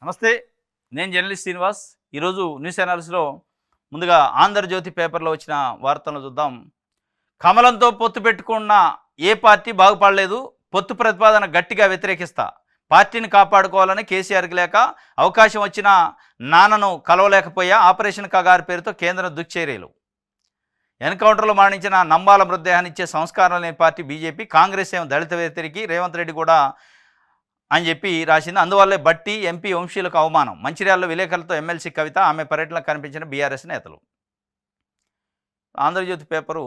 నమస్తే. నేను జర్నలిస్ట్ శ్రీనివాస్. ఈరోజు న్యూస్ అనాలిసిస్‌లో ముందుగా 'ఆంధ్రజ్యోతి' పేపర్‌లో వచ్చిన వార్తలను చూద్దాం. కమలంతో పొత్తు పెట్టుకున్న ఏ పార్టీ బాగుపడలేదు. పొత్తు ప్రతిపాదన గట్టిగా వ్యతిరేకిస్తా. పార్టీని కాపాడుకోవాలని కేసీఆర్‌కి లేక అవకాశం వచ్చినా నాన్నను కలవలేకపోయా. ఆపరేషన్ కగారు పేరుతో కేంద్రం దుశ్చర్యలు. ఎన్కౌంటర్లో మరణించిన నంబాల మృతదేహాన్ని ఇచ్చే సంస్కారం లేని పార్టీ బీజేపీ. కాంగ్రెస్ ఏమో దళిత వ్యతిరేకి, రేవంత్ రెడ్డి కూడా అని చెప్పి రాసింది. అందువల్లే బట్టి ఎంపీ వంశీయులకు అవమానం. మంచిర్యాలలో విలేకరులతో ఎమ్మెల్సీ కవిత, ఆమె పర్యటనలో కనిపించిన బీఆర్ఎస్ నేతలు. ఆంధ్రజ్యోతి పేపరు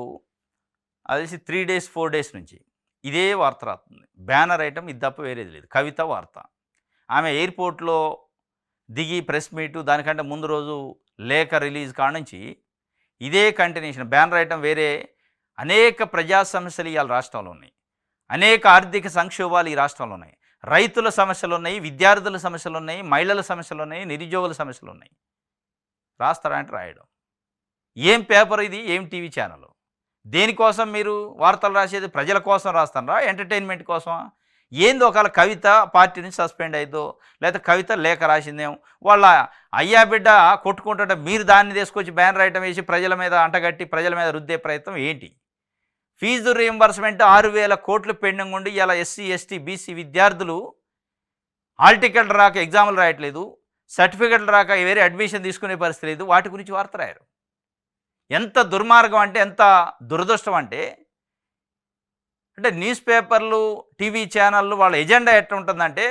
అది 3 డేస్ 4 డేస్ నుంచి ఇదే వార్త రాస్తుంది. బ్యానర్ ఐటమ్ ఇది తప్ప వేరేది లేదు. కవిత వార్త. ఆమె ఎయిర్పోర్ట్లో దిగి ప్రెస్ మీటు, దానికంటే ముందు రోజు లేఖ రిలీజ్ కాడ నుంచి ఇదే కంటిన్యూషన్. బ్యానర్ ఐటమ్ వేరే. అనేక ప్రజా సమస్యలు ఇవాళ రాష్ట్రంలో ఉన్నాయి. అనేక ఆర్థిక సంక్షోభాలు ఈ రాష్ట్రంలో ఉన్నాయి. రైతుల సమస్యలు ఉన్నాయి, విద్యార్థుల సమస్యలు ఉన్నాయి, మహిళల సమస్యలు ఉన్నాయి, నిరుద్యోగుల సమస్యలు ఉన్నాయి. రాస్తారంటే రాయడం. ఏం పేపర్ ఇది? ఏం టీవీ ఛానల్? దేనికోసం మీరు వార్తలు రాసేది? ప్రజల కోసం రాస్తారా? ఎంటర్టైన్మెంట్ కోసమా? ఏందో ఒకవేళ కవిత పార్టీ నుంచి సస్పెండ్ అయిద్దో, లేకపోతే కవిత లేఖ రాసిందేమో, వాళ్ళ అయ్యా బిడ్డ కొట్టుకుంటుంటే మీరు దాన్ని తీసుకొచ్చి బ్యానర్ ఐటమ్ వేసి ప్రజల మీద అంటగట్టి ప్రజల మీద రుద్దే ప్రయత్నం ఏంటి? ఫీజు రీయింబర్స్మెంట్ 6,000 కోట్లు పెండింగ్ ఉండి ఇలా ఎస్సీ, ఎస్టీ, బీసీ విద్యార్థులు హాల్ టికెట్లు రాక ఎగ్జాములు రాయట్లేదు, సర్టిఫికెట్లు రాక వేరే అడ్మిషన్ తీసుకునే పరిస్థితి లేదు. వాటి గురించి వార్త రాయరు. ఎంత దుర్మార్గం అంటే, ఎంత దురదృష్టం అంటే న్యూస్ పేపర్లు, టీవీ ఛానళ్ళు వాళ్ళ ఎజెండా ఎట్లా ఉంటుందంటే,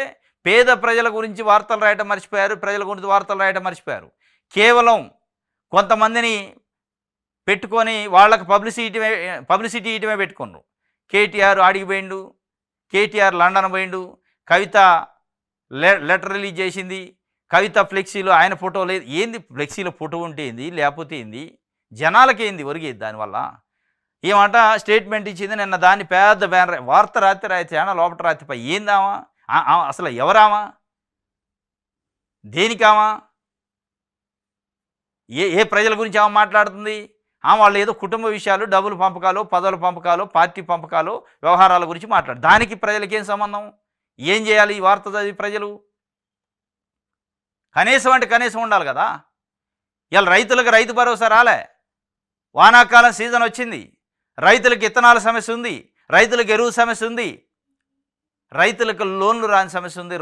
పేద ప్రజల గురించి వార్తలు రాయటం మర్చిపోయారు, ప్రజల గురించి వార్తలు రాయటం మర్చిపోయారు. కేవలం కొంతమందిని పెట్టుకొని వాళ్ళకి పబ్లిసిటీ ఇయటమే పెట్టుకున్నారు. కేటీఆర్ ఆడికి పోయిండు, కేటీఆర్ లండన్ పోయిండు, కవిత లెటర్ రిలీజ్ చేసింది, కవిత ఫ్లెక్సీలో ఆయన ఫోటో లేదు. ఏంది ఫ్లెక్సీలో ఫోటో ఉంటే ఏంది, లేకపోతే ఏంది? జనాలకి ఏంది ఒరిగేది దానివల్ల? ఏమంట స్టేట్మెంట్ ఇచ్చింది నిన్న, దాన్ని పెద్ద బ్యానర్ వార్త రాత్రి ఛానల్ లోపల రాత్రిపై ఏందామా? అసలు ఎవరామా? దేనికామా? ఏ ప్రజల గురించి ఆమె మాట్లాడుతుంది? వాళ్ళు ఏదో కుటుంబ విషయాలు, డబ్బులు పంపకాలు, పదవుల పంపకాలు, పార్టీ పంపకాలు, వ్యవహారాల గురించి మాట్లాడు. దానికి ప్రజలకి ఏం సంబంధం? ఏం చేయాలి ఈ వార్త చదివి ప్రజలు? కనీసం అంటే కనీసం ఉండాలి కదా. ఇవాళ రైతులకు రైతు భరోసా రాలే. వానాకాలం సీజన్ వచ్చింది, రైతులకు ఇత్తనాల సమస్య ఉంది, రైతులకు ఎరువు సమస్య ఉంది, రైతులకు లోన్లు రాని సమస్య ఉంది,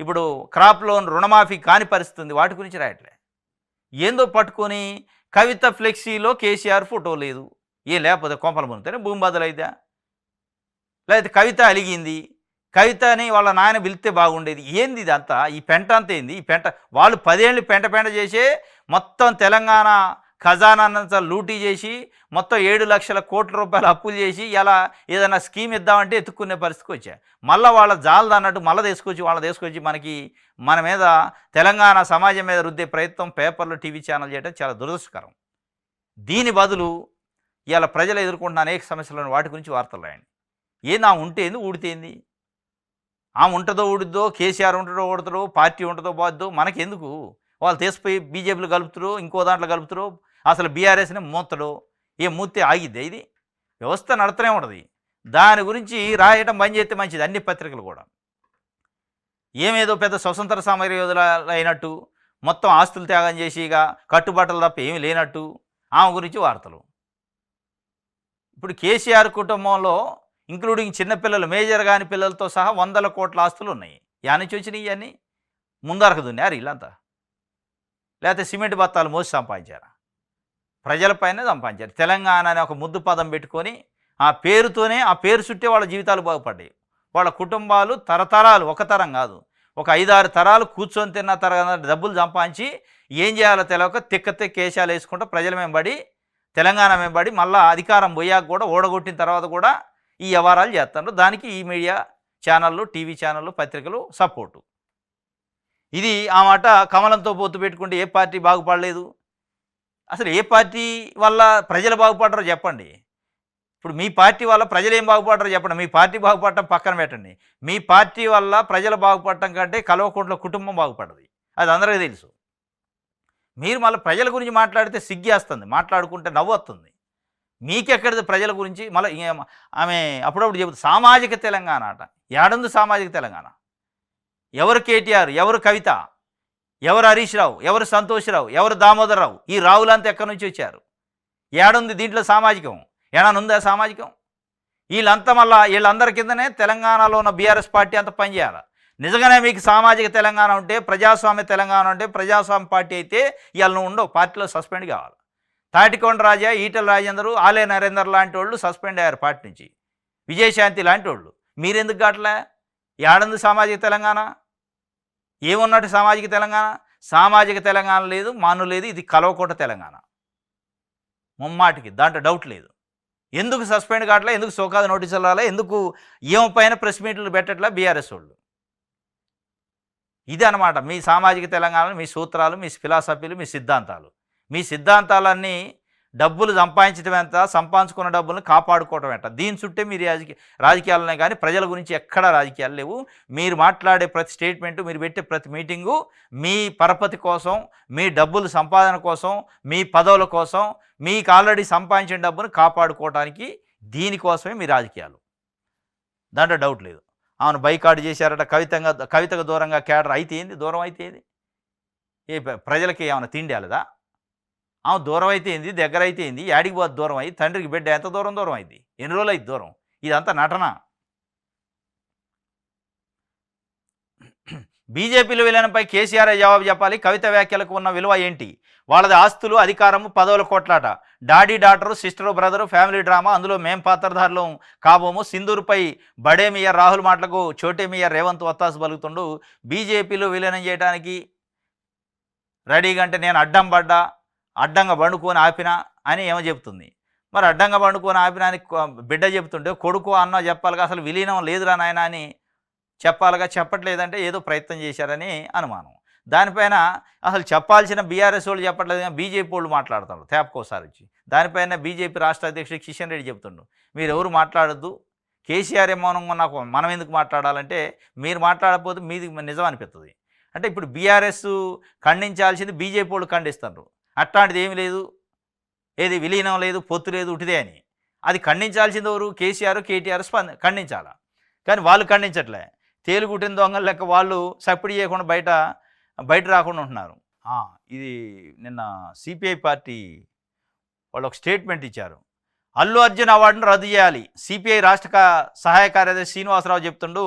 ఇప్పుడు క్రాప్ లోన్ రుణమాఫీ కాని పరిస్థితి ఉంది. వాటి గురించి రాయట్లే. ఏందో పట్టుకొని కవిత ఫ్లెక్సీలో కేసీఆర్ ఫోటో లేదు. లేకపోతే కొంపల మునితేనే భూమి బదులైతే, లేకపోతే కవిత అలిగింది, కవితని వాళ్ళ నాయన పిలిస్తే బాగుండేది. ఏంది ఇదంతా? ఈ పెంట అంతా ఏంది? ఈ పెంట వాళ్ళు 10 ఏళ్ళు పెంట చేసే మొత్తం తెలంగాణ ఖజానానంతా లూటీ చేసి మొత్తం 7 లక్షల కోట్ల రూపాయలు అప్పులు చేసి ఇలా ఏదైనా స్కీమ్ ఇద్దామంటే ఎత్తుక్కునే పరిస్థితికి వచ్చాయి. మళ్ళీ వాళ్ళ జాలది అన్నట్టు మళ్ళీ తీసుకొచ్చి మన మీద తెలంగాణ సమాజం మీద రుద్దే ప్రయత్నం పేపర్లు, టీవీ ఛానల్ చేయడం చాలా దురదృష్టకరం. దీని బదులు ఇవాళ ప్రజలు ఎదుర్కొంటున్న అనేక సమస్యలను వాటి గురించి వార్తలు రాయండి. ఏంది ఆమె ఉంటే ఏంది, ఊడితే ఏంది? ఆమె ఉంటుందో ఊడిద్దో, కేసీఆర్ ఉంటుందో ఊడతారో, పార్టీ ఉంటుందో పోద్దో మనకెందుకు? వాళ్ళు తీసిపోయి బీజేపీలో కలుపుతారు, ఇంకో దాంట్లో కలుపుతారు. అసలు బీఆర్ఎస్ని మూతడు. మూతే ఆగిద్ది? ఇది వ్యవస్థ నడుతూనే ఉంటుంది. దాని గురించి రాయటం బంద్ చేస్తే మంచిది. అన్ని పత్రికలు కూడా ఏమేదో పెద్ద స్వతంత్ర సమర యోధులు అయినట్టు, మొత్తం ఆస్తులు త్యాగం చేసి ఇక కట్టుబాటలు తప్ప ఏమీ లేనట్టు ఆమె గురించి వార్తలు. ఇప్పుడు కేసీఆర్ కుటుంబంలో ఇంక్లూడింగ్ చిన్నపిల్లలు, మేజర్ కాని పిల్లలతో సహా 100 కోట్ల ఆస్తులు ఉన్నాయి. నుంచి వచ్చినాయి ఇవన్నీ? ముందరకు దున్నారు వీళ్ళంతా, లేకపోతే సిమెంట్ బత్తాలు మోసి సంపాదించారా? ప్రజలపైనే సంపాదించారు. తెలంగాణ అనే ఒక ముద్దు పదం పెట్టుకొని ఆ పేరుతోనే, ఆ పేరు చుట్టే వాళ్ళ జీవితాలు బాగుపడ్డాయి. వాళ్ళ కుటుంబాలు తరతరాలు, ఒక తరం కాదు, ఒక 5-6 తరాలు కూర్చొని తిన్న తరగతి డబ్బులు సంపాదించి ఏం చేయాలో తెలియక తిక్క కేశాలు వేసుకుంటూ ప్రజల వెంబడి, తెలంగాణ వెంబడి మళ్ళీ అధికారం పోయాక కూడా, ఓడగొట్టిన తర్వాత కూడా ఈ వ్యవహారాలు చేస్తున్నారు. దానికి ఈ మీడియా ఛానళ్ళు, టీవీ ఛానళ్ళు, పత్రికలు సపోర్టు. ఇది ఆ మాట. కమలంతో పొత్తు పెట్టుకుంటే ఏ పార్టీ బాగుపడలేదు. అసలు ఏ పార్టీ వల్ల ప్రజలు బాగుపడరో చెప్పండి. ఇప్పుడు మీ పార్టీ వల్ల ప్రజలు ఏం బాగుపడరో చెప్పండి. మీ పార్టీ బాగుపడటం పక్కన పెట్టండి. మీ పార్టీ వల్ల ప్రజలు బాగుపడటం కంటే కల్వకుంట్ల కుటుంబం బాగుపడదు. అది అందరికీ తెలుసు. మీరు మళ్ళీ ప్రజల గురించి మాట్లాడితే సిగ్గేస్తుంది, మాట్లాడుకుంటే నవ్వు వస్తుంది. మీకెక్కడిది ప్రజల గురించి? మళ్ళీ ఆమె అప్పుడప్పుడు చెబుతుంది సామాజిక తెలంగాణ అట. ఏడుంది సామాజిక తెలంగాణ? ఎవరు కేటీఆర్, ఎవరు కవిత? ఎవరు హరీష్ రావు, ఎవరు సంతోష్ రావు, ఎవరు దామోదర్ రావు? ఈ రావులంతా ఎక్కడి నుంచి వచ్చారు? ఏడుంది దీంట్లో సామాజికం? ఏడనుందా సామాజికం? వీళ్ళంతా మళ్ళా వీళ్ళందరి కిందనే తెలంగాణలో ఉన్న బీఆర్ఎస్ పార్టీ అంతా పనిచేయాలి. నిజంగానే మీకు సామాజిక తెలంగాణ ఉంటే, ప్రజాస్వామ్య తెలంగాణ ఉంటే, ప్రజాస్వామ్య పార్టీ అయితే ఇవాళ నువ్వు ఉండవు, పార్టీలో సస్పెండ్ కావాలి. తాటికొండ రాజా, ఈటెల రాజేందరు, ఆలే నరేందర్ లాంటి వాళ్ళు సస్పెండ్ అయ్యారు పార్టీ నుంచి. విజయశాంతి లాంటి వాళ్ళు. మీరెందుకు కావట్లే? ఏడుంది సామాజిక తెలంగాణ? ఏమున్నట్టు సామాజిక తెలంగాణ? సామాజిక తెలంగాణ లేదు, మాను లేదు. ఇది కలవకోట తెలంగాణ ముమ్మాటికి, దాంట్లో డౌట్ లేదు. ఎందుకు సస్పెండ్ కావట్లే? ఎందుకు సోకాదు నోటీసులు రాలే? ఎందుకు ఏం పైన ప్రెస్ మీట్లు పెట్టట్లే బీఆర్ఎస్ వాళ్ళు? ఇది అనమాట మీ సామాజిక తెలంగాణ, మీ సూత్రాలు, మీ ఫిలాసఫీలు, మీ సిద్ధాంతాలు. మీ సిద్ధాంతాలన్నీ డబ్బులు సంపాదించడం ఎంత, సంపాదించుకున్న డబ్బులను కాపాడుకోవడం ఎంత, దీని చుట్టే మీరు రాజకీయాలనే కానీ ప్రజల గురించి ఎక్కడా రాజకీయాలు లేవు. మీరు మాట్లాడే ప్రతి స్టేట్మెంటు, మీరు పెట్టే ప్రతి మీటింగు మీ పరపతి కోసం, మీ డబ్బులు సంపాదన కోసం, మీ పదవుల కోసం, మీకు ఆల్రెడీ సంపాదించిన డబ్బును కాపాడుకోవడానికి, దీనికోసమే మీ రాజకీయాలు. దాంట్లో డౌట్ లేదు. అవును, బైకాట్ చేశారట, కవితకు దూరంగా కేడర్ అయితే ఏంది, దూరం అయితే ఏంది? ఏ ప్రజలకి ఏమైనా తిండి అలదా? దూరం అయితే ఏంది, దగ్గర అయితే ఏంది? యాడికి పోదు దూరం అయ్యి? తండ్రికి బిడ్డ ఎంత దూరం అయింది? ఎన్ని రోజులు అయింది దూరం? ఇదంతా నటన. బీజేపీలో విలీనంపై కేసీఆర్ జవాబు చెప్పాలి. కవిత వ్యాఖ్యలకు ఉన్న విలువ ఏంటి? వాళ్ళది ఆస్తులు, అధికారము, పదవుల కొట్లాట. Daddy daughter, sister brother, family drama. అందులో మేం పాత్రధారులు కాబోము. సింధూర్పై బడే మియర్ రాహుల్ మాటలకు చోటే మియర్ రేవంత్ వత్తాసు పలుకుతుండు. బీజేపీలో విలీనం చేయడానికి రెడీగా అంటే నేను అడ్డంగా బండుకొని ఆపినా అని ఏమో చెప్తుంది. మరి అడ్డంగా బండుకొని ఆపినా అని బిడ్డ చెప్తుంటే కొడుకు అన్న చెప్పాలిగా, అసలు విలీనం లేదురా నాయన అని చెప్పాలిగా. చెప్పట్లేదంటే ఏదో ప్రయత్నం చేశారని అనుమానం. దానిపైన అసలు చెప్పాల్సిన బీఆర్ఎస్ వాళ్ళు చెప్పట్లేదు, బీజేపీ వాళ్ళు మాట్లాడుతున్నారు తేపకోసారి వచ్చి. దానిపైన బీజేపీ రాష్ట్ర అధ్యక్షుడు కిషన్ రెడ్డి చెప్తుండు, మీరు ఎవరు మాట్లాడొద్దు, కేసీఆర్ ఏ మౌనంగా నాకు మనం ఎందుకు మాట్లాడాలంటే, మీరు మాట్లాడకపోతే మీది నిజం అనిపిస్తుంది. అంటే ఇప్పుడు బీఆర్ఎస్ ఖండించాల్సింది బీజేపీ వాళ్ళు ఖండిస్తున్నారు. అట్లాంటిది ఏమి లేదు, ఏది విలీనం లేదు, పొత్తు లేదు, ఉటిదే అని. అది ఖండించాల్సింది ఎవరు? కేసీఆర్, కేటీఆర్ ఖండించాలా. కానీ వాళ్ళు ఖండించట్లే. తేలుగుట్టిన దొంగలు లెక్క వాళ్ళు సప్పిడి చేయకుండా బయట రాకుండా ఉంటున్నారు. ఇది నిన్న సిపిఐ పార్టీ వాళ్ళు ఒక స్టేట్మెంట్ ఇచ్చారు. అల్లు అర్జున్ అవార్డును రద్దు చేయాలి. సిపిఐ రాష్ట్ర సహాయ కార్యదర్శి శ్రీనివాసరావు చెప్తుండు.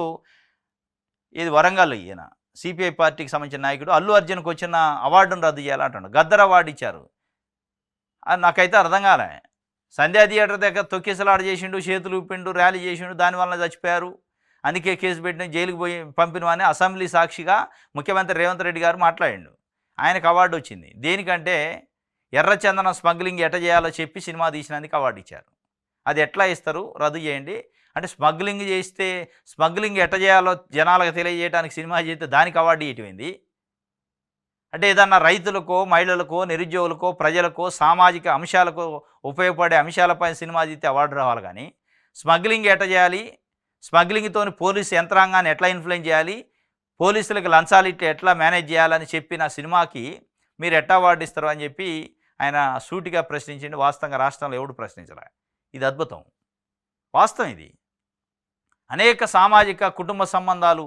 ఇది వరంగల్, ఈయన సిపిఐ పార్టీకి సంబంధించిన నాయకుడు. అల్లు అర్జున్కి వచ్చిన అవార్డును రద్దు చేయాలంటాడు. గద్దర్ అవార్డు ఇచ్చారు. అది నాకైతే అర్థం కాలే. సంధ్యా థియేటర్ దగ్గర తొక్కిసలాట చేసిండు, చేతులు ఊపిండు, ర్యాలీ చేసిండు, దానివల్ల చచ్చిపోయారు, అందుకే కేసు పెట్టిన, జైలుకి పోయి పంపినవని అసెంబ్లీ సాక్షిగా ముఖ్యమంత్రి రేవంత్ రెడ్డి గారు మాట్లాడిండు. ఆయనకు అవార్డు వచ్చింది. దేనికంటే ఎర్రచందనం స్మగ్లింగ్ ఎట్లా చేయాలో చెప్పి సినిమా తీసినందుకు అవార్డు ఇచ్చారు. అది ఎట్లా ఇస్తారు? రద్దు చేయండి అంటే. స్మగ్లింగ్ చేస్తే స్మగ్లింగ్ ఎట్లా చేయాలో జనాలకు తెలియజేయడానికి సినిమా చేస్తే దానికి అవార్డు ఇవ్వటమైంది. అంటే ఏదన్నా రైతులకో, మహిళలకో, నిరుద్యోగులకో, ప్రజలకో, సామాజిక అంశాలకు ఉపయోగపడే అంశాలపై సినిమా తీస్తే అవార్డు రావాలి. కానీ స్మగ్లింగ్ ఎట్లా చేయాలి, స్మగ్లింగ్తో పోలీసు యంత్రాంగాన్ని ఎట్లా ఇన్ఫ్లుయెన్స్ చేయాలి, పోలీసులకు లంచాలు ఇట్లా ఎట్లా మేనేజ్ చేయాలని చెప్పిన సినిమాకి మీరు ఎట్లా అవార్డు ఇస్తారు అని చెప్పి ఆయన సూటిగా ప్రశ్నించండి. వాస్తవంగా రాష్ట్రంలో ఎవడు ప్రశ్నించలే. ఇది అద్భుతం, వాస్తవం ఇది. అనేక సామాజిక కుటుంబ సంబంధాలు,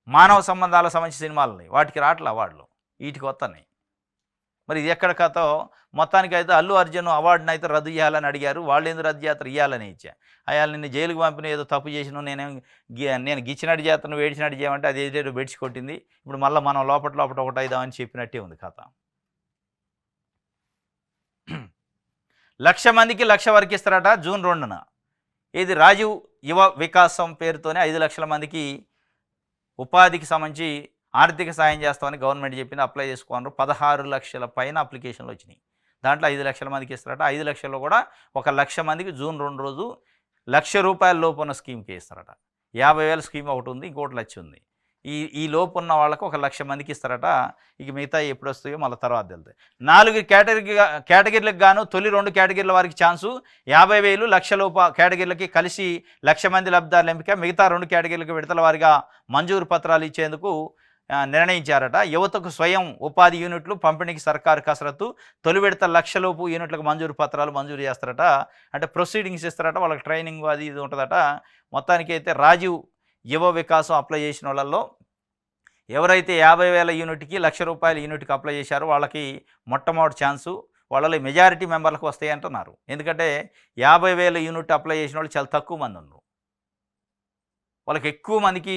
మానవ సంబంధాలకు సంబంధించిన సినిమాలు ఉన్నాయి, వాటికి రావట్లే అవార్డులు, వీటికి వస్తున్నాయి. మరి ఇది ఎక్కడ కథో. మొత్తానికి అయితే అల్లు అర్జున్ అవార్డుని అయితే రద్దు చేయాలని అడిగారు. వాళ్ళు ఎందుకు రద్దు చేస్తారు? ఇవ్వాలని ఇచ్చా. అయ్యా నిన్ను జైలుకు పంపిన, ఏదో తప్పు చేసినావు, నేను గిచ్చినట్టు చేస్తాను, వేడిచినట్టు చేయమంటే అది ఏదో బెడిచి కొట్టింది. ఇప్పుడు మళ్ళీ మనం లోపల ఒకటి అయిదామని చెప్పినట్టే ఉంది కథ. 1,00,000 మందికి 1,00,000 వరకు ఇస్తారట జూన్ 2న. ఇది రాజీవ్ యువ వికాసం పేరుతోనే 5 లక్షల మందికి ఉపాధికి సంబంధించి ఆర్థిక సాయం చేస్తామని గవర్నమెంట్ చెప్పింది. అప్లై చేసుకున్నారు. 16 లక్షల పైన అప్లికేషన్లు వచ్చినాయి. దాంట్లో 5 లక్షల మందికి ఇస్తారట. 5 లక్షల్లో కూడా 1,00,000 మందికి జూన్ 2 రోజు ₹1,00,000 లోపు ఉన్న స్కీమ్కి ఇస్తారట. 50,000 స్కీమ్ ఒకటి ఉంది, ఇంకోటి 1,00,000 ఉంది. ఈ లోపు ఉన్న వాళ్ళకు 1,00,000 మందికి ఇస్తారట. ఇక మిగతా ఎప్పుడు వస్తాయో మళ్ళీ తర్వాత వెళ్తాయి. 4 కేటగిరీలకు గాను తొలి 2 కేటగిరీల వారికి ఛాన్సు. 50,000 1,00,000 లోపు కేటగిరీలకి కలిసి 1,00,000 మంది లబ్ధిదారుల ఎంపిక. మిగతా 2 కేటగిరీలకు విడతల వారిగా మంజూరు పత్రాలు ఇచ్చేందుకు నిర్ణయించారట. యువతకు స్వయం ఉపాధి యూనిట్లు పంపిణీకి సర్కారు కసరత్తు. తొలి విడత 1,00,000 లోపు యూనిట్లకు మంజూరు పత్రాలు మంజూరు చేస్తారట. అంటే ప్రొసీడింగ్స్ ఇస్తారట, వాళ్ళకి ట్రైనింగ్ అది ఇది ఉంటుందట. మొత్తానికి అయితే రాజీవ్ యువ వికాసం అప్లై చేసిన వాళ్ళల్లో ఎవరైతే 50,000 యూనిట్కి ₹1,00,000 యూనిట్కి అప్లై చేశారో వాళ్ళకి మొట్టమొదటి ఛాన్సు వాళ్ళలో మెజారిటీ మెంబర్లకు వస్తాయి అంటున్నారు. ఎందుకంటే 50,000 యూనిట్ అప్లై చేసిన వాళ్ళు చాలా తక్కువ మంది ఉన్నారు. వాళ్ళకి ఎక్కువ మందికి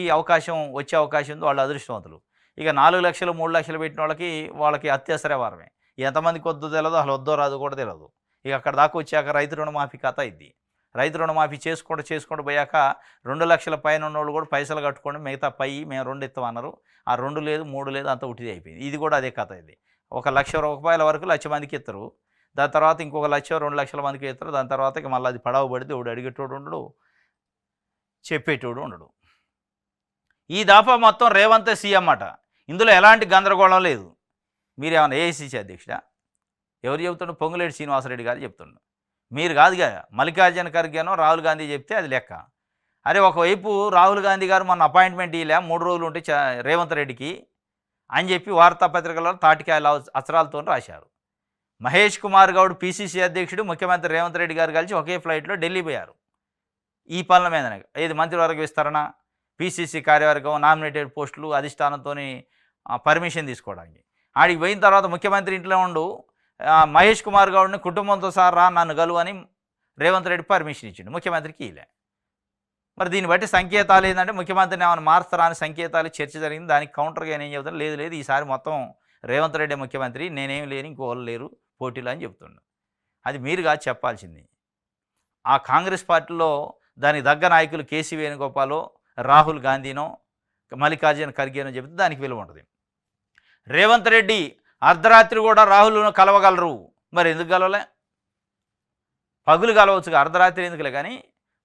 వచ్చే అవకాశం ఉంది. వాళ్ళు అదృష్టవంతులు. ఇక 4,00,000 3,00,000 పెట్టిన వాళ్ళకి అత్యవసర వారమే. ఎంతమందికి వద్దో తెలియదు, అసలు వద్దో రాదు కూడా తెలియదు. ఇక అక్కడ దాకా వచ్చాక రైతు రుణమాఫీ కథ ఇది. రైతు రుణమాఫీ చేసుకుంటూ పోయాక 2,00,000 పైన ఉన్నోళ్ళు కూడా పైసలు కట్టుకొని మిగతా మేము 2 ఇస్తామన్నారు. ఆ 2 లేదు 3 లేదు అంతా ఉట్టిది అయిపోయింది. ఇది కూడా అదే కథ ఇది. ₹1,00,000 వరకు 1,00,000 మందికి ఇస్తారు. దాని తర్వాత ఇంకొక 1,00,000 2,00,000 మందికి ఇస్తారు. దాని తర్వాత ఇక మళ్ళీ అది పడవ పడితే ఒకడు అడిగేటోడు ఉండడు, చెప్పేటోడు ఉండడు. ఈ దాఫా మొత్తం రేవంత్ సీఎం అట. ఇందులో ఎలాంటి గందరగోళం లేదు. మీరేమన్నా ఏఐసీసీ అధ్యక్షుడా? ఎవరు చెబుతుండ్రు? పొంగులేటి శ్రీనివాసరెడ్డి గారు చెప్తుండ్రు. మీరు కాదుగా, మల్లికార్జున ఖర్గేనో రాహుల్ గాంధీ చెప్తే అది లెక్క. అరే ఒకవైపు రాహుల్ గాంధీ గారు మొన్న అపాయింట్మెంట్ ఇలే 3 రోజులు ఉంటే రేవంత్ రెడ్డికి అని చెప్పి వార్తాపత్రికలలో తాటికాయల అక్షరాలతో రాశారు. మహేష్ కుమార్ గౌడ్ పీసీసీ అధ్యక్షుడు ముఖ్యమంత్రి రేవంత్ రెడ్డి గారు కలిసి ఒకే ఫ్లైట్లో ఢిల్లీ పోయారు. ఈ పనుల మీదనే ఏది మంత్రివర్గ విస్తరణ, పీసీసీ కార్యవర్గం, నామినేటెడ్ పోస్టులు అధిష్టానంతో పర్మిషన్ తీసుకోవడానికి. ఆడికి పోయిన తర్వాత ముఖ్యమంత్రి ఇంట్లో ఉండు మహేష్ కుమార్ గౌడ్ని కుటుంబంతో సార్ రా నన్ను గలువు అని రేవంత్ రెడ్డి పర్మిషన్ ఇచ్చిండు. ముఖ్యమంత్రికి ఇలే. మరి దీన్ని బట్టి సంకేతాలు ఏంటంటే ముఖ్యమంత్రిని ఏమైనా మారుస్తారా అని సంకేతాలు చర్చ జరిగింది. దానికి కౌంటర్గా ఏం చెబుతాను, లేదు ఈసారి మొత్తం రేవంత్ రెడ్డి ముఖ్యమంత్రి, నేనేం లేని ఇంకోళ్ళు లేరు పోటీలు అని చెప్తుండు. అది మీరు కాదు చెప్పాల్సింది. ఆ కాంగ్రెస్ పార్టీలో దానికి దగ్గ నాయకులు కేసీ వేణుగోపాలో, రాహుల్ గాంధీనో, మల్లికార్జున ఖర్గేనో చెబితే దానికి విలువ ఉంటుంది. రేవంత్ రెడ్డి అర్ధరాత్రి కూడా రాహుల్ను కలవగలరు. మరి ఎందుకు కలవలే? పగులు కలవచ్చుగా, అర్ధరాత్రి ఎందుకులే కానీ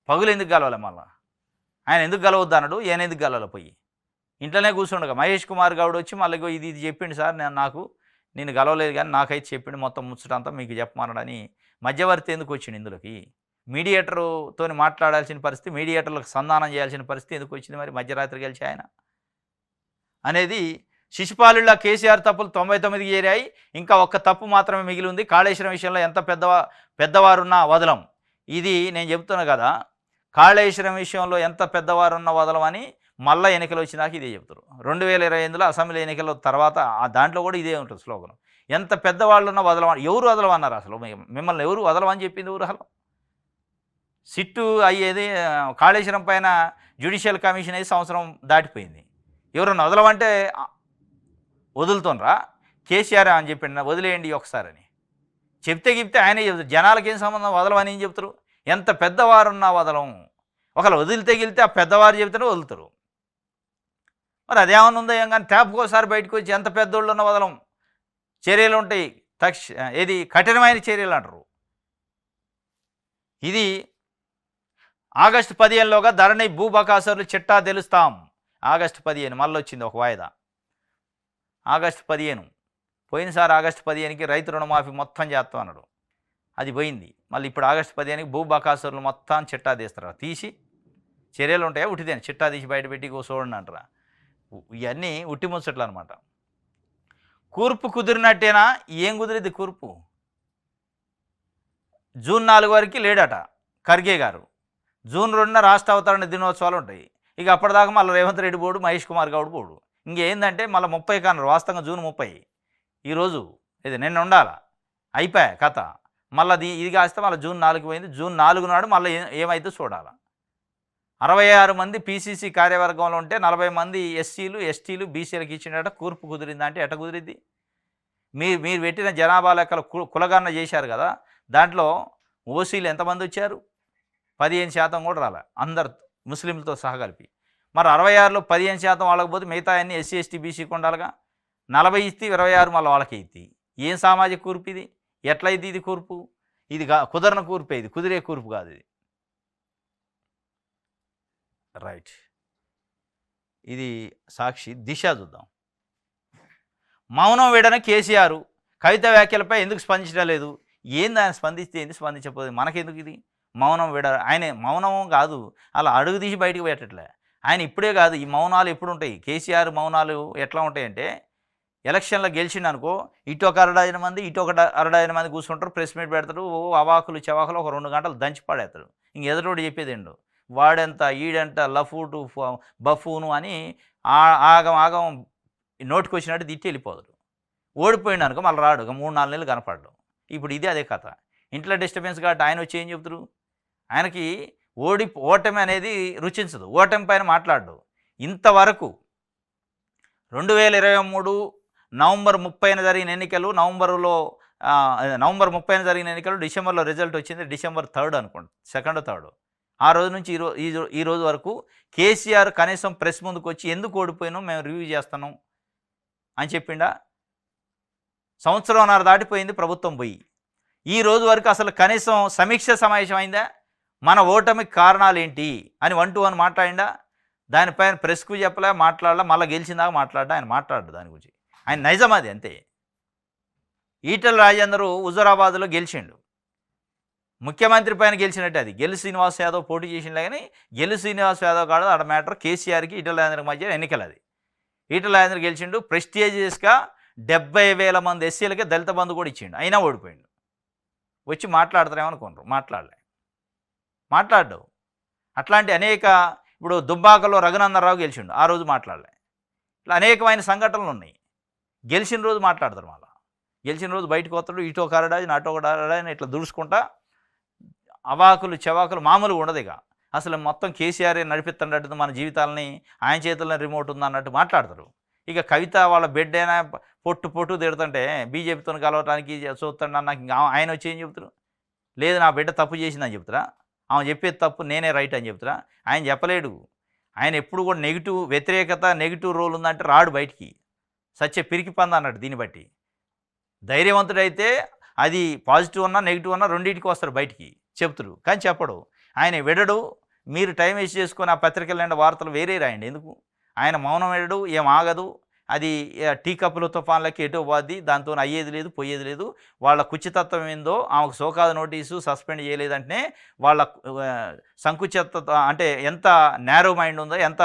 పగులు ఎందుకు కలవలే? మళ్ళీ ఆయన ఎందుకు కలవద్దు అన్నాడు, ఈయన ఎందుకు కలవలే? పోయి ఇంట్లోనే కూర్చుండగా మహేష్ కుమార్ గౌడ్ వచ్చి మళ్ళీ ఇది చెప్పిండు సార్, నేను కలవలేదు కానీ నాకైతే చెప్పిండు మొత్తం ముచ్చటంతా మీకు చెప్పమన్నాడని. మధ్యవర్తి ఎందుకు వచ్చిండు ఇందులోకి? మీడియేటర్తో మాట్లాడాల్సిన పరిస్థితి, మీడియేటర్లకు సంధానం చేయాల్సిన పరిస్థితి ఎందుకు వచ్చింది? మరి మధ్యరాత్రి గెలిచి ఆయన అనేది. శిశుపాలుళ్ళ కేసీఆర్ తప్పులు 99కి చేరాయి. ఇంకా ఒక్క తప్పు మాత్రమే మిగిలి ఉంది. కాళేశ్వరం విషయంలో ఎంత పెద్దవారున్నా వదలం. ఇది నేను చెప్తున్నా కదా, కాళేశ్వరం విషయంలో ఎంత పెద్దవారున్నా వదలం అని మళ్ళీ ఎన్నికలు వచ్చినాక ఇదే చెప్తారు. 2028లో అసెంబ్లీ ఎన్నికల తర్వాత దాంట్లో కూడా ఇదే ఉంటుంది స్లోగన్. ఎంత పెద్దవాళ్ళు ఉన్నా వదలమని. ఎవరు వదలమన్నారు అసలు? మిమ్మల్ని ఎవరు వదలమని చెప్పింది? ఎవరు అసలు? సిట్టు అయ్యేది కాళేశ్వరం పైన జ్యుడిషియల్ కమిషన్ అయితే సంవత్సరం దాటిపోయింది. ఎవరన్నా వదలమంటే వదులుతుండ్రా? కేసీఆర్ అని చెప్పిండు వదిలేయండి ఒకసారి అని చెప్తే ఆయనే చెప్తారు. జనాలకి ఏం సంబంధం? వదలమని ఏం చెప్తారు? ఎంత పెద్దవారున్నా వదలం. ఒకవేళ వదిలితే గెలితే ఆ పెద్దవారు చెబితేనే వదులుతారు. మరి అదేమన్నా ఉందో ఏం కానీ ట్యాప్కోసారి బయటకు వచ్చి ఎంత పెద్దోళ్ళు ఉన్న వదలం. చర్యలు ఉంటాయి, ఏది కఠినమైన చర్యలు అంటారు. ఇది ఆగస్టు 15లోగా ధరణి భూబకాసురులు చిట్టా తెలుస్తాం. ఆగస్టు 15 మళ్ళీ వచ్చింది ఒక వాయిదా. ఆగస్టు 15 పోయినసారి ఆగస్టు 15కి రైతు రుణమాఫీ మొత్తం చేస్తాం అన్నాడు. అది పోయింది. మళ్ళీ ఇప్పుడు ఆగస్టు 15కి భూబకాసురులు మొత్తం చిట్టా తీస్తారు. తీసి చర్యలు ఉంటాయా? ఉట్టిదేని చిట్టా తీసి బయటపెట్టి చూడండి అంటారా? ఇవన్నీ ఉట్టి ముచ్చట్లు అనమాట. కూర్పు కుదిరినట్టేనా? ఏం కుదిరిద్ది కూర్పు? జూన్ 4 వరకు లేడట ఖర్గే గారు. జూన్ 2న రాష్ట్ర అవతరణ దినోత్సవాలు ఉంటాయి. ఇక అప్పటిదాకా మళ్ళీ రేవంత్ రెడ్డి పోడు, మహేష్ కుమార్ గౌడ్ పోడు. ఇంకేందంటే మళ్ళీ 30 కన్నారు. వాస్తవంగా జూన్ 30 ఈరోజు ఇది నిన్న ఉండాల, అయిపోయా కథ. మళ్ళీ ఇది కాస్తే మళ్ళీ జూన్ 4కి పోయింది. జూన్ 4 నాడు మళ్ళీ ఏమైతే చూడాలి. 66 మంది పీసీసీ కార్యవర్గంలో ఉంటే 40 మంది ఎస్సీలు, ఎస్టీలు, బీసీలకు ఇచ్చినట్ట కూర్పు కుదిరిందంటే ఎట కుదిరిద్ది? మీరు పెట్టిన జనాభా లెక్కలు కులగణన చేశారు కదా, దాంట్లో ఓసీలు ఎంతమంది వచ్చారు? 15% కూడా రాలే, అందరు ముస్లింలతో సహా కలిపి. మరి 66లో 15% వాళ్ళకి పోతే మిగతా అన్ని ఎస్సీ, ఎస్టీ, బీసీకి ఉండాలిగా. 40 ఇస్తే 26 మళ్ళీ వాళ్ళకి ఇస్తే ఏం సామాజిక కూర్పు ఇది? ఎట్లయితే ఇది కూర్పు? ఇది కుదరన కూర్పే, ఇది కుదిరే కూర్పు కాదు ఇది. రైట్. ఇది సాక్షి. దిశ చూద్దాం. మౌనం వీడని కేసీఆర్ కవిత వ్యాఖ్యలపై ఎందుకు స్పందించడం లేదు? ఏంది ఆయన స్పందిస్తే ఏంది, స్పందించకపోతే మనకెందుకు? ఇది మౌనం వీడ. ఆయన మౌనం కాదు, అలా అడుగు తీసి బయటకు పెట్టట్లే. ఆయన ఇప్పుడే కాదు, ఈ మౌనాలు ఎప్పుడు ఉంటాయి? కేసీఆర్ మౌనాలు ఎట్లా ఉంటాయంటే, ఎలక్షన్లో గెలిచిండు అనుకో, ఇటు ఒక 6,000 మంది, ఇటు ఒక 6,000 మంది కూర్చుంటారు, ప్రెస్ మీట్ పెడతారు, అవాకులు చవాకులు ఒక 2 గంటలు దంచి పడేస్తాడు. ఇంక ఎదుటోడు చెప్పేది ఏండు, వాడెంత ఈడెంత లఫూటు బఫూను అని ఆగం నోటికి వచ్చినట్టు తిట్టి వెళ్ళిపోదురు. ఓడిపోయిండు అనుకో మళ్ళీ రాడు, ఇక 3-4 నెలలు కనపడడు. ఇప్పుడు ఇది అదే కథ. ఇంట్లో డిస్టర్బెన్స్ కాబట్టి ఆయన వచ్చి ఏం చెప్తురు, ఆయనకి ఓటమి అనేది రుచించదు, ఓటమి పైన మాట్లాడు. ఇంతవరకు 2023 నవంబర్ 30న జరిగిన ఎన్నికలు, నవంబర్ 30న జరిగిన ఎన్నికలు, డిసెంబర్లో రిజల్ట్ వచ్చింది డిసెంబర్ 3 అనుకోండి, 2, 3. ఆ రోజు నుంచి ఈ రోజు వరకు కేసీఆర్ కనీసం ప్రెస్ ముందుకు వచ్చి ఎందుకు ఓడిపోయినాం మేము రివ్యూ చేస్తున్నాం అని చెప్పిండా? సంవత్సరంన్నర దాటిపోయింది ప్రభుత్వం పోయి, ఈ రోజు వరకు అసలు కనీసం సమీక్ష సమావేశం అయిందా? మన ఓటమికి కారణాలు ఏంటి అని 1-to-1 మాట్లాడిండా? దానిపైన ప్రెస్కు చెప్పలే, మాట్లాడలే, మళ్ళీ గెలిచిందాక మాట్లాడ్డా. ఆయన మాట్లాడు దాని గురించి, ఆయన నైజం అది అంతే. ఈటెల రాజేందర్ హుజూరాబాద్లో గెలిచిండు, ముఖ్యమంత్రి పైన గెలిచినట్టే. అది గెలు శ్రీనివాస్ యాదవ్ పోటీ చేసిండే, కానీ గెలు శ్రీనివాస్ యాదవ్ కాదు అక్కడ మ్యాటర్, కేసీఆర్కి ఈటెల రాజేందర్కి మధ్య ఎన్నికలు. అది ఈటెల రాజేందర్ గెలిచిండు, ప్రెస్టీజియస్గా 70,000 మంది ఎస్సీలకే దళిత బంధు కూడా ఇచ్చిండు, అయినా ఓడిపోయిండు. వచ్చి మాట్లాడతారేమనుకున్నారు, మాట్లాడు. అట్లాంటి అనేక, ఇప్పుడు దుబ్బాకలో రఘునందనరావు గెలిచిండు, ఆ రోజు మాట్లాడలే. ఇట్లా అనేకమైన సంఘటనలు ఉన్నాయి. గెలిచిన రోజు మాట్లాడతారు, మళ్ళీ గెలిచిన రోజు బయటకు వస్తాడు, ఇటో కరడాజు నాటో కరడాజు ఇట్లా దుడుచుకుంటా అవాకులు చెవాకులు మామూలుగా ఉండదు. ఇక అసలు మొత్తం కేసీఆర్ నడిపిస్తున్నట్టు మన జీవితాలని ఆయన చేతుల్లో రిమోట్ ఉందన్నట్టు మాట్లాడతారు. ఇక కవిత వాళ్ళ బిడ్డ అయినా పొట్టు తిడుతుంటే బీజేపీతో కలవటానికి చూస్తాడు నాకు, ఆయన వచ్చి ఏం చెప్తారు? లేదు నా బిడ్డ తప్పు చేసిందని చెప్తారా? ఆమె చెప్పేది తప్పు, నేనే రైట్ అని చెప్తారా? ఆయన చెప్పలేడు. ఆయన ఎప్పుడు కూడా నెగిటివ్ రోల్ ఉందంటే రాడు బయటికి, సచ్చే పిరికి పంద అన్నట్టు. దీన్ని బట్టి ధైర్యవంతుడైతే అది పాజిటివ్ ఉన్నా నెగిటివ్ ఉన్నా రెండింటికి వస్తారు బయటికి, చెప్తారు. కానీ చెప్పడు, ఆయన విడడు. మీరు టైం వేస్ట్ చేసుకొని ఆ పత్రికలు నిండా వార్తలు వేరే రాయండి, ఎందుకు? ఆయన మౌనం విడడు, ఏం ఆగదు. అది టీ కప్పుల తుఫాన్లకి ఎటో పోద్ది, దాంతో అయ్యేది లేదు పోయేది లేదు. వాళ్ళ కుచితత్వం ఏందో, ఆమెకు సోకాదు నోటీసు సస్పెండ్ చేయలేదంటే వాళ్ళ సంకుచిత అంటే ఎంత నేరో మైండ్ ఉందో, ఎంత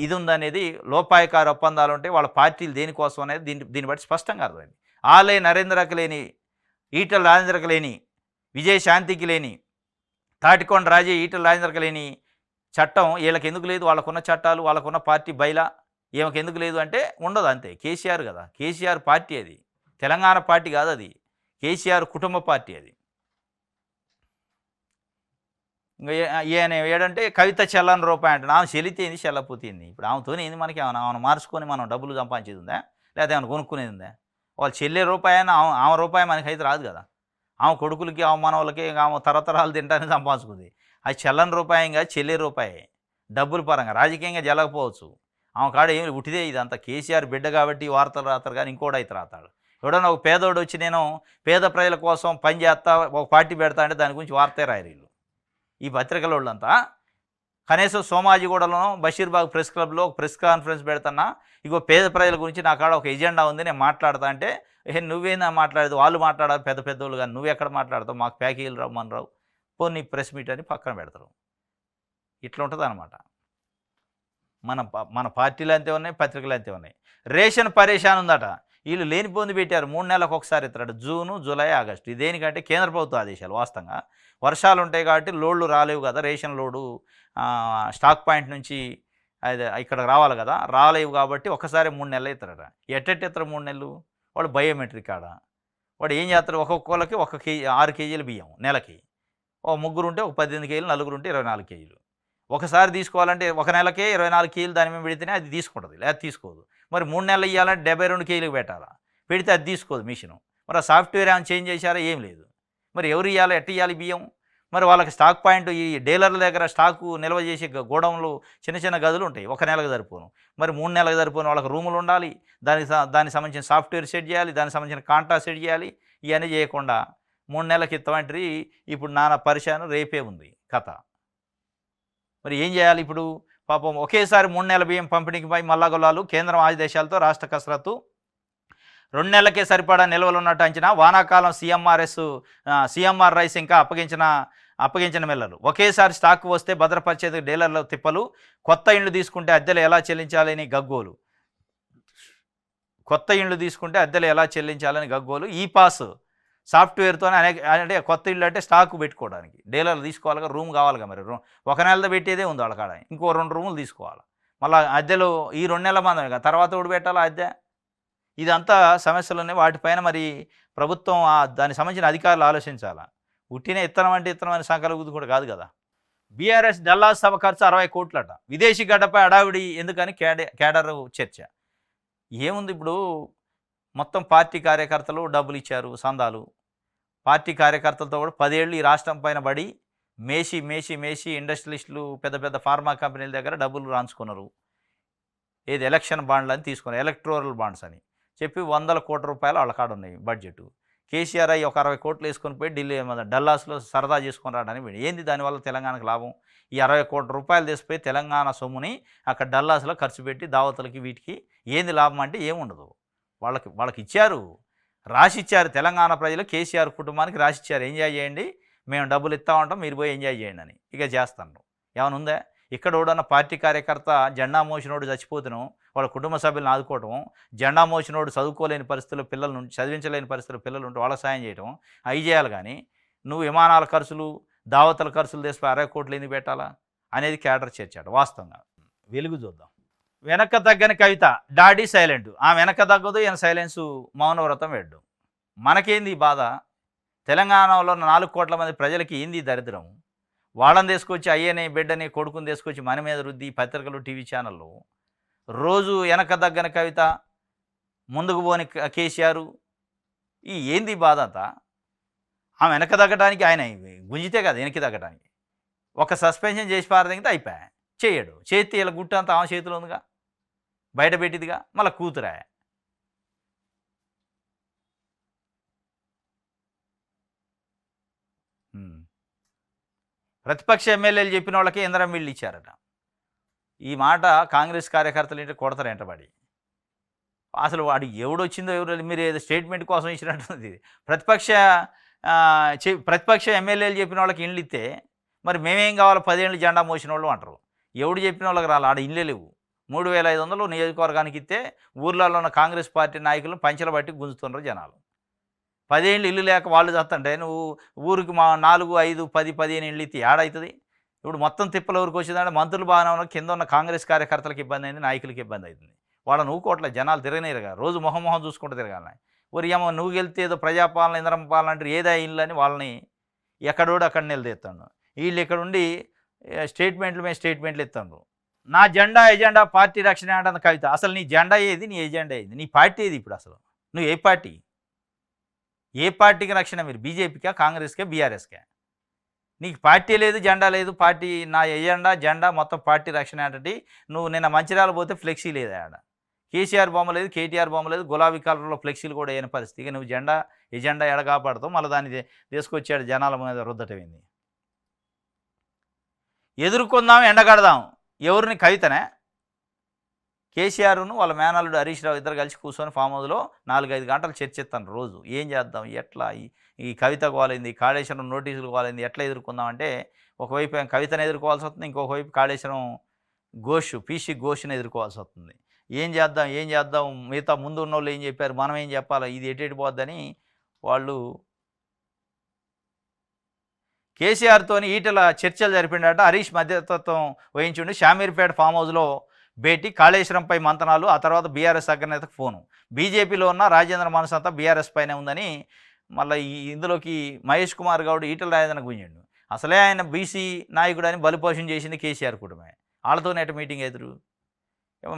ఇది ఉందనేది, లోపాయకార ఒప్పందాలు ఉంటాయి వాళ్ళ పార్టీలు దేనికోసం అనేది దీన్ని బట్టి స్పష్టంగా అర్థమైంది. ఆలయ నరేంద్రకు లేని, ఈటెల రాజేందర్కి లేని, విజయశాంతికి లేని, తాటికొండ రాజే ఈటెల రాజేందర్కి లేని చట్టం వీళ్ళకి ఎందుకు లేదు? వాళ్ళకున్న చట్టాలు, వాళ్ళకున్న పార్టీ బైలా ఏమకి ఎందుకు లేదు అంటే ఉండదు, అంతే. కేసీఆర్ కదా, కేసీఆర్ పార్టీ అది, తెలంగాణ పార్టీ కాదు అది, కేసీఆర్ కుటుంబ పార్టీ అది. ఇంకా ఈయన ఏడంటే కవిత చెల్లని రూపాయి అంటే ఆమె చెల్లితేంది చెల్లపోతుంది. ఇప్పుడు ఆమెతోనే ఏంది మనకి? ఆమెను మార్చుకొని మనం డబ్బులు సంపాదించేది ఉందా, లేదా ఏమైనా కొనుక్కునేది ఉందా? వాళ్ళు చెల్లే రూపాయి అయినా ఆమె రూపాయి మనకైతే రాదు కదా. ఆమె కొడుకులకి, ఆమె మనవలకి, ఆమె తరతరాలు తింటానే సంపాదించుకుంది. అది చెల్లని రూపాయి కాదు, చెల్లే రూపాయి. డబ్బుల పరంగా రాజకీయంగా జరగకపోవచ్చు, ఆమె కాడ ఏమి ఉట్టిదే ఇదంతా. కేసీఆర్ బిడ్డ కాబట్టి వార్తలు రాతారు, కానీ ఇంకోటి అయితే రాతాడు. ఎవడన్నా ఒక పేదోడు వచ్చి నేను పేద ప్రజల కోసం పని చేస్తా, ఒక పార్టీ పెడతా అంటే దాని గురించి వార్తే రాయరు వీళ్ళు, ఈ పత్రికల వాళ్ళంతా. కనీసం సోమాజిగూడలో బషీర్బాగ్ ప్రెస్ క్లబ్లో ఒక ప్రెస్ కాన్ఫరెన్స్ పెడుతున్నా, ఇగో పేద ప్రజల గురించి నా కాడ ఒక ఎజెండా ఉంది, నేను మాట్లాడతా అంటే, నువ్వేనా మాట్లాడేది? వాళ్ళు మాట్లాడాలి పెద్దోళ్ళు, కానీ నువ్వు ఎక్కడ మాట్లాడతావు? మాకు ప్యాకేజీలు రమ్మని రావు, పోనీ ప్రెస్ మీట్ అని పక్కన పెడతారు. ఇట్లా ఉంటుంది అనమాట. మన పార్టీలు అంతే ఉన్నాయి, పత్రికలు అంతే ఉన్నాయి. రేషన్ పరేషాన్ ఉందట, వీళ్ళు లేనిపోంది పెట్టారు. 3 నెలలకు ఒకసారి ఇస్తాడు, జూను, జూలై, ఆగస్టు. ఇది దేనికంటే కేంద్ర ప్రభుత్వ ఆదేశాలు. వాస్తవంగా వర్షాలు ఉంటాయి కాబట్టి లోడ్లు రాలేవు కదా, రేషన్ లోడు స్టాక్ పాయింట్ నుంచి అది ఇక్కడ రావాలి కదా, రాలేవు కాబట్టి ఒకసారి 3 నెలలు ఇస్తారట. ఎట్టెట్టిస్తారు 3 నెలలు? వాడు బయోమెట్రిక్ ఆడ వాడు ఏం చేస్తారు? ఒక్కొక్కరికి 1 కేజీ 6 కేజీల బియ్యం నెలకి, ఓ ముగ్గురు ఉంటే ఒక 18 కేజీలు, నలుగురు ఉంటే 24 కేజీలు. ఒకసారి తీసుకోవాలంటే ఒక నెలకే 24 కేజీలు దాని మీద పెడితేనే అది తీసుకుంటుంది, లేదా తీసుకోదు. మరి 3 నెలలు ఇవ్వాలంటే 72 కేజీలకు పెట్టాలా, పెడితే అది తీసుకోదు మిషను. మరి ఆ సాఫ్ట్వేర్ ఏమైనా చేంజ్ చేశారా? ఏం లేదు. మరి ఎవరు ఇవ్వాలి, ఎట్ట ఇవ్వాలి బియ్యం? మరి వాళ్ళకి స్టాక్ పాయింట్, ఈ డీలర్ల దగ్గర స్టాకు నిల్వ చేసే గోడౌన్లు చిన్న గదులు ఉంటాయి, 1 నెలకు సరిపోను. మరి 3 నెలలకు సరిపోను వాళ్ళకి రూములు ఉండాలి, దానికి సంబంధించిన సాఫ్ట్వేర్ సెట్ చేయాలి, దానికి సంబంధించిన కాంట్రాక్ట్ సెట్ చేయాలి. ఇవన్నీ చేయకుండా 3 నెలలకు ఇస్తామంటారు. ఇప్పుడు నానా పరిశాను రేపే ఉంది కథ. మరి ఏం చేయాలి ఇప్పుడు? పాపం ఒకేసారి 3 నెలల బియ్యం పంపిణీకిపై మల్లగొల్లాలు, కేంద్రం ఆదేశాలతో రాష్ట్ర కసరత్తు. 2 నెలలకే సరిపడా నిల్వలు ఉన్నట్టు అంచనా. వానాకాలం సీఎంఆర్ రైస్ ఇంకా అప్పగించిన మిల్లలు. ఒకేసారి స్టాక్ వస్తే భద్రపరిచేందుకు డీలర్ల తిప్పలు. కొత్త ఇండ్లు తీసుకుంటే అద్దెలు ఎలా చెల్లించాలని గగ్గోలు. ఈ పాస్ సాఫ్ట్వేర్తోనే అంటే కొత్త ఇల్లు అంటే స్టాక్ పెట్టుకోవడానికి డీలర్లు తీసుకోవాలిగా, రూమ్ కావాలిగా. మరి 1 నెలతో పెట్టేదే ఉంది వాళ్ళ కాడ, ఇంకో 2 రూములు తీసుకోవాలి. మళ్ళీ అద్దెలు ఈ 2 నెలల మందమే కదా, తర్వాత ఎవడు పెట్టాలా అద్దె? ఇదంతా సమస్యలున్నాయి. వాటిపైన మరి ప్రభుత్వం దానికి సంబంధించిన అధికారులు ఆలోచించాలా. ఉట్టిన ఇత్తనం అంటే ఇత్తనం అని సంకల్పం కూడా కాదు కదా. బీఆర్ఎస్ డల్లాస్ సభ ఖర్చు 60 కోట్లట. విదేశీ గడ్డపై హడావిడి ఎందుకని కేడరు చర్చ. ఏముంది ఇప్పుడు, మొత్తం పార్టీ కార్యకర్తలు డబ్బులు ఇచ్చారు, సందాలు. పార్టీ కార్యకర్తలతో కూడా 10 ఏళ్ళు ఈ రాష్ట్రం పైన పడి మేసి ఇండస్ట్రియలిస్టులు, పెద్ద పెద్ద ఫార్మా కంపెనీల దగ్గర డబ్బులు రాంచుకున్నారు. ఏది ఎలక్షన్ బాండ్లు అని తీసుకున్నారు, ఎలక్టోరల్ బాండ్స్ అని చెప్పి 100 కోట్ల రూపాయలు వాళ్ళ కాడ ఉన్నాయి బడ్జెట్. కేసీఆర్ అయ్యి ఒక 60 కోట్లు వేసుకొని పోయి ఢిల్లీ డల్లాస్లో సరదా చేసుకొని రావడానికి పోయి ఏంది దానివల్ల తెలంగాణకు లాభం? ఈ 60 కోట్ల రూపాయలు తీసిపోయి తెలంగాణ సొమ్ముని అక్కడ డల్లాస్లో ఖర్చు పెట్టి దావతులకి వీటికి ఏంది లాభం అంటే ఏముండదు. వాళ్ళకి ఇచ్చారు, రాసిచ్చారు. తెలంగాణ ప్రజలు కేసీఆర్ కుటుంబానికి రాసిచ్చారు, ఎంజాయ్ చేయండి, మేము డబ్బులు ఇస్తా ఉంటాం, మీరు పోయి ఎంజాయ్ చేయండి అని. ఇక చేస్తాను. ఏమైనా ఉందా? ఇక్కడ ఓడన్న పార్టీ కార్యకర్త జెండా మోసినోడు చచ్చిపోతున్నాం, వాళ్ళ కుటుంబ సభ్యులను ఆదుకోవటం, జెండా మోసినోడు చదువుకోలేని పరిస్థితుల్లో పిల్లలు చదివించలేని పరిస్థితుల్లో పిల్లలు ఉంటే వాళ్ళ సాయం చేయటం, అవి చేయాలి. కానీ నువ్వు విమానాల ఖర్చులు, దావతల ఖర్చులు తెసి 60 కోట్లు ఎందుకు పెట్టాలా అనేది కేడర్ చర్చాడు. వాస్తవంగా వెలుగు చూద్దాం. వెనక తగ్గని కవిత, డాడీ సైలెంట్. ఆ వెనక తగ్గదు, ఈయన సైలెన్సు మౌనవ్రతం వేడ్డు. మనకేంది ఈ బాధ? తెలంగాణలో 4 కోట్ల మంది ప్రజలకి ఏంది దరిద్రం? వాళ్ళని తీసుకొచ్చి అయ్యని బిడ్డని కొడుకుని తీసుకొచ్చి మన మీద రుద్ది పత్రికలు, టీవీ ఛానళ్ళు రోజు వెనక తగ్గని కవిత, ముందుకు పోని కేసీఆర్. ఈ ఏంది బాధ అంతా? ఆమె వెనక తగ్గడానికి ఆయన గుంజితే కదా వెనక్కి తగ్గడానికి. ఒక సస్పెన్షన్ చేసి పారదిగితే అయిపోయా. చేయడు, చేతి ఇలా గుట్ట అంతా ఆమె చేతిలో ఉందిగా, బయట పెట్టిదిగా, మళ్ళీ కూతురా. ప్రతిపక్ష ఎమ్మెల్యేలు చెప్పిన వాళ్ళకి ఇందిరా మిల్లు ఇచ్చారట. ఈ మాట కాంగ్రెస్ కార్యకర్తలు ఏంటి కొడతారు ఎంటబడి. అసలు వాడు ఎవడొచ్చిందో ఎవరు, మీరు ఏదో స్టేట్మెంట్ కోసం ఇచ్చినట్టుంది. ప్రతిపక్ష ఎమ్మెల్యేలు చెప్పిన వాళ్ళకి ఇండ్లు ఇస్తే మరి మేమేం కావాలి, 10 ఏళ్ళు జెండా మోసిన వాళ్ళు అంటారు. ఎవడు చెప్పిన వాళ్ళకి రాలి, ఆడ ఇళ్ళే లేవు. 3500 నియోజకవర్గానికి ఇస్తే ఊర్లలో ఉన్న కాంగ్రెస్ పార్టీ నాయకులను పంచెల బట్టి గుంజుతున్నారు జనాలు. 10 ఏళ్ళు ఇల్లు లేక వాళ్ళు చేస్తుంటే నువ్వు ఊరికి 4, 5, 10, 15 ఇళ్ళు ఇస్తే ఏడవుతుంది. ఇప్పుడు మొత్తం తిప్పల ఊరికి వచ్చిందంటే మంత్రులు బాగానే ఉన్న కింద ఉన్న కాంగ్రెస్ కార్యకర్తలకు ఇబ్బంది అయింది, నాయకులకి ఇబ్బంది అవుతుంది. వాళ్ళని ఊకోట్ల జనాలు తిరగనేరుగా, రోజు మొహం చూసుకుంటూ తిరగాలి. ఊరి ఏమో నువ్వు వెళ్తే ఏదో ప్రజాపాలన, ఇంద్రం పాలన అంటే ఏదా ఇల్లు అని వాళ్ళని ఎక్కడోడు అక్కడ నిలదీస్తాడు. వీళ్ళు ఇక్కడ ఉండి స్టేట్మెంట్లు మీద స్టేట్మెంట్లు ఇస్తాడు. నా జెండా ఎజెండా పార్టీ రక్షణ అంటుంది కవిత. అసలు నీ జెండా ఏది, నీ ఎజెండా ఏది, నీ పార్టీ ఏది? ఇప్పుడు అసలు నువ్వు ఏ పార్టీ? ఏ పార్టీకి రక్షణ? మీరు బీజేపీకా, కాంగ్రెస్కే, బీఆర్ఎస్కే? నీకు పార్టీ లేదు, జెండా లేదు. పార్టీ నా ఎజెండా జెండా మొత్తం పార్టీ రక్షణ అంటే నువ్వు నిన్న మంచిర్యాల పోతే ఫ్లెక్సీ లేదు ఆడ, కేసీఆర్ బొమ్మ లేదు, కేటీఆర్ బొమ్మ లేదు, గులాబీ కలర్లో ఫ్లెక్సీలు కూడా అయిన పరిస్థితి. ఇక నువ్వు జెండా ఎజెండా ఎడ కాపాడుతావు, మళ్ళీ దాన్ని తీసుకొచ్చాడు జనాల మీద రుద్దటమైంది. ఎదుర్కొందాం, ఎండగడదాం. ఎవరిని? కవితనే. కేసీఆర్ను వాళ్ళ మేనల్లుడు హరీష్ రావు ఇద్దరు కలిసి కూర్చొని ఫామ్ హౌస్లో 4-5 గంటలు చర్చిస్తాను రోజు. ఏం చేద్దాం, ఎట్లా ఈ కవిత కావాలింది, కాళేశ్వరం నోటీసులు కావాలింది, ఎట్లా ఎదుర్కొందాం అంటే ఒకవైపు కవితను ఎదుర్కోవాల్సి వస్తుంది, ఇంకొక వైపు కాళేశ్వరం పీసీ ఘోష్ని ఎదుర్కోవాల్సి వస్తుంది. ఏం చేద్దాం మిగతా ముందు ఉన్న వాళ్ళు ఏం చెప్పారు, మనం ఏం చెప్పాలి, ఇది ఎటు పోద్దని వాళ్ళు కేసీఆర్తోని ఈటల చర్చలు జరిపిండట. హరీష్ మధ్యతత్వం వహించుండి షామీర్పేట ఫామ్ హౌస్లో భేటీ, కాళేశ్వరంపై మంతనాలు, ఆ తర్వాత బీఆర్ఎస్ అగ్రనేతకు ఫోను. బీజేపీలో ఉన్న రాజేంద్ర మనసు అంతా బీఆర్ఎస్ పైనే ఉందని మళ్ళీ ఇందులోకి మహేష్ కుమార్ గౌడ్ ఈటల రాజేంద్ర గుంజండు. అసలే ఆయన బీసీ నాయకుడు అని బలిపోషణ చేసింది కేసీఆర్ కుటుంబమే. వాళ్ళతోనే అటు మీటింగ్ ఎదురు.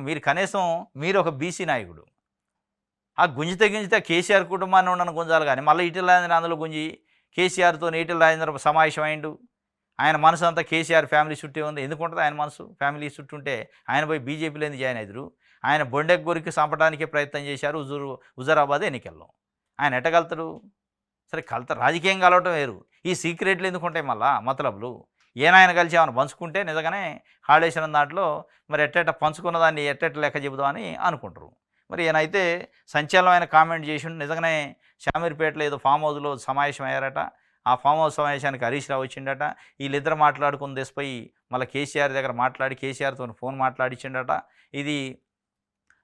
మీరు కనీసం మీరు ఒక బీసీ నాయకుడు, ఆ గుంజితే కేసీఆర్ కుటుంబాన్ని ఉండని గుంజాలి. కానీ మళ్ళీ ఈటల రాజేంద్ర అందులో గుంజి కేసీఆర్తో ఈటల రాజేంద్ర సమావేశం అయిండు. ఆయన మనసు అంతా కేసీఆర్ ఫ్యామిలీ చుట్టే ఉంది. ఎందుకుంటుంది ఆయన మనసు ఫ్యామిలీ చుట్టుంటే? ఆయన పోయి బీజేపీలో ఎందుకు జాయిన్ అయ్యారు? ఆయన బొండెగ్గూరికి చంపడానికే ప్రయత్నం చేశారు హుజూరాబాద్ ఎన్నికల్లో. ఆయన ఎట్టగలుగుతారు? సరే రాజకీయం కలవటం వేరు, ఈ సీక్రెట్లు ఎందుకు ఉంటాయి మళ్ళా మతలబులు? ఏనాయన కలిసి ఏమైనా పంచుకుంటే నిజంగానే కాళేశ్వరం దాంట్లో మరి ఎట్టెట్ట పంచుకున్న దాన్ని ఎట్టెట్ట లెక్క చెబుదామని అనుకుంటారు. మరి ఈయనైతే సంచలనమైన కామెంట్ చేసిండు. నిజంగానే షామీర్పేటలో ఏదో ఫామ్ హౌస్లో సమావేశం అయ్యారట. ఆ ఫామ్ హౌస్ సమావేశానికి హరీష్ రావు వచ్చిండట. వీళ్ళిద్దరు మాట్లాడుకుని తెసిపోయి మళ్ళీ కేసీఆర్ దగ్గర మాట్లాడి కేసీఆర్తో ఫోన్ మాట్లాడిచ్చిండట. ఇది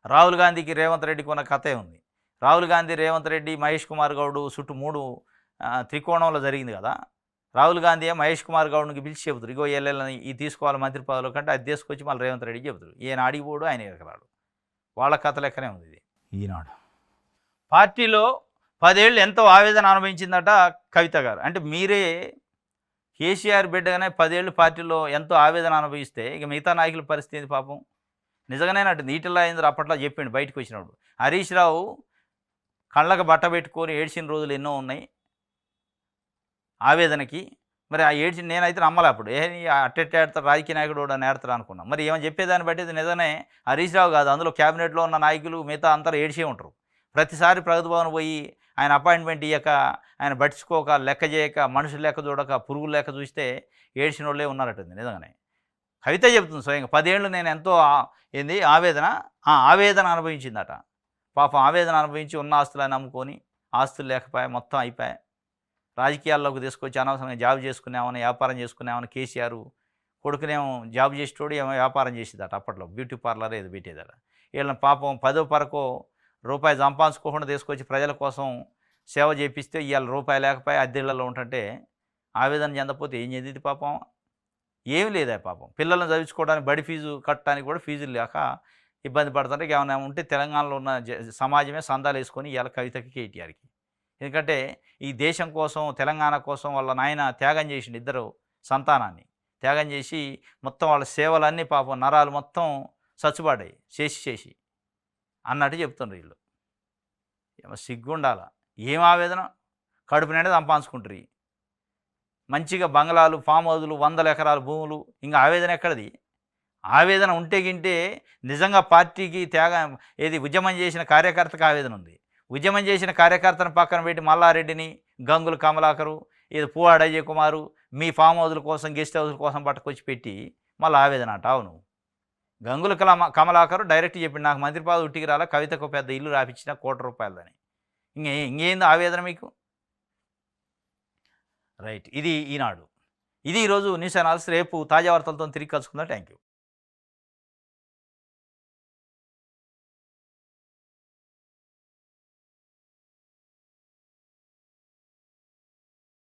రాహుల్ గాంధీకి రేవంత్ రెడ్డికి ఉన్న కథే ఉంది. రాహుల్ గాంధీ, రేవంత్ రెడ్డి, మహేష్ కుమార్ గౌడ్ చుట్టూ 3 త్రికోణంలో జరిగింది కదా. రాహుల్ గాంధీ మహేష్ కుమార్ గౌడ్కి పిలిచి చెబుతారు, ఇగో ఎల్లెల్లని ఇది తీసుకోవాలి మంత్రి పదవులు కంటే అది తీసుకొచ్చి మళ్ళీ రేవంత్ రెడ్డికి చెబుతారు. ఈయన అడిగిపోడు, ఆయన ఎరకరాడు. వాళ్ళ కథ లెక్కనే ఉంది ఇది. ఈనాడు పార్టీలో 10 ఏళ్ళు ఎంతో ఆవేదన అనుభవించిందట కవిత గారు. అంటే మీరే కేసీఆర్ బిడ్డగానే 10 ఏళ్ళు పార్టీలో ఎంతో ఆవేదన అనుభవిస్తే ఇక మిగతా నాయకుల పరిస్థితి ఏంది పాపం? నిజంగానేనట్టు ఈటెల రాజేందర్ అప్పట్లో చెప్పిండు బయటకు వచ్చినప్పుడు. హరీష్ రావు కళ్ళకు బట్ట పెట్టుకొని ఏడ్చిన రోజులు ఎన్నో ఉన్నాయి ఆవేదనకి. మరి ఆ ఏడ్చి నేనైతే నమ్మలే అప్పుడు. అట్టెట్టే ఆడతారు రాజకీయ నాయకుడు కూడా నేడతారు అనుకున్నాం. మరి ఏమని చెప్పేదాన్ని బట్టి ఇది నిజమే హరీష్ రావు కాదు, అందులో క్యాబినెట్లో ఉన్న నాయకులు మిగతా అంతా ఏడ్చే ఉంటారు. ప్రతిసారి ప్రగతి భవన్ పోయి ఆయన అపాయింట్మెంట్ ఇయ్యక, ఆయన పట్టించుకోక, లెక్క చేయక, మనుషులు లెక్క చూడక, పురుగులు లెక్క చూస్తే ఏడ్చిన వాళ్ళే ఉన్నారట్టుంది నిజంగానే. కవిత చెబుతుంది స్వయంగా 10 ఏళ్ళు నేను ఎంతో ఆవేదన అనుభవించిందట. పాపం ఆవేదన అనుభవించి ఉన్న ఆస్తులని అమ్ముకొని, ఆస్తులు లేకపోయా మొత్తం అయిపోయాయి. రాజకీయాల్లోకి తీసుకొచ్చి అనవసరంగా జాబ్ చేసుకున్నామని, వ్యాపారం చేసుకున్నామని కేసీఆర్ కొడుకునేమో జాబ్ చేసేటోడు ఏమో వ్యాపారం చేసేదట అప్పట్లో, బ్యూటీ పార్లర్ ఏదో పెట్టేదట. వీళ్ళని పాపం 10 పరకో రూపాయి సంపాదించుకోకుండా తీసుకొచ్చి ప్రజల కోసం సేవ చేపిస్తే ఇవాళ రూపాయి లేకపోయి అద్దెళ్లలో ఉంటుంటే ఆవేదన చెందకపోతే ఏం చేసేది పాపం? ఏమి లేదా పాపం. పిల్లలను చదివించుకోవడానికి బడి ఫీజు కట్టడానికి కూడా ఫీజులు లేక ఇబ్బంది పడుతుంటే ఏమైనా ఉంటే తెలంగాణలో ఉన్న సమాజమే సందాలు వేసుకొని ఇవాళ కవితకి, కేటీఆర్కి. ఎందుకంటే ఈ దేశం కోసం, తెలంగాణ కోసం వాళ్ళ నాయన త్యాగం చేసిండు. ఇద్దరు సంతానాన్ని త్యాగం చేసి మొత్తం వాళ్ళ సేవలన్నీ పాపం నరాలు మొత్తం చచ్చుబాడాయి చేసి అన్నట్టు చెప్తుండ్రు వీళ్ళు. ఏమో సిగ్గుండాల. ఏం ఆవేదన? కడుపు నిండా సంపాదించుకుంటారు. మంచిగా బంగ్లాలు, ఫామ్ హౌజులు, 100 ఎకరాల భూములు, ఇంకా ఆవేదన ఎక్కడిది? ఆవేదన ఉంటే గింటే నిజంగా పార్టీకి త్యాగం ఉద్యమం చేసిన కార్యకర్తకు ఆవేదన ఉంది. ఉద్యమం చేసిన కార్యకర్తను పక్కన పెట్టి మల్లారెడ్డిని, గంగుల కమలాకరు, పువ్వాడ అజయ్ కుమారు మీ ఫామ్ హౌజుల కోసం, గెస్ట్ హౌజుల కోసం పట్టుకొచ్చి పెట్టి మళ్ళీ ఆవేదన అంటావు నువ్వు. గంగుల కమలాకరు డైరెక్ట్ చెప్పిండు, నాకు మంత్రి పదవి ఉట్టికి రాలా, కవితకు పెద్ద ఇల్లు రాపించిన ₹1,00,00,000 ఇంకేంది ఆవేదన మీకు? రైట్. ఇది ఈనాడు. ఇది ఈరోజు న్యూస్ అనాలిసిస్. రేపు తాజా వార్తలతో తిరిగి కలుసుకుందాం. Thank you.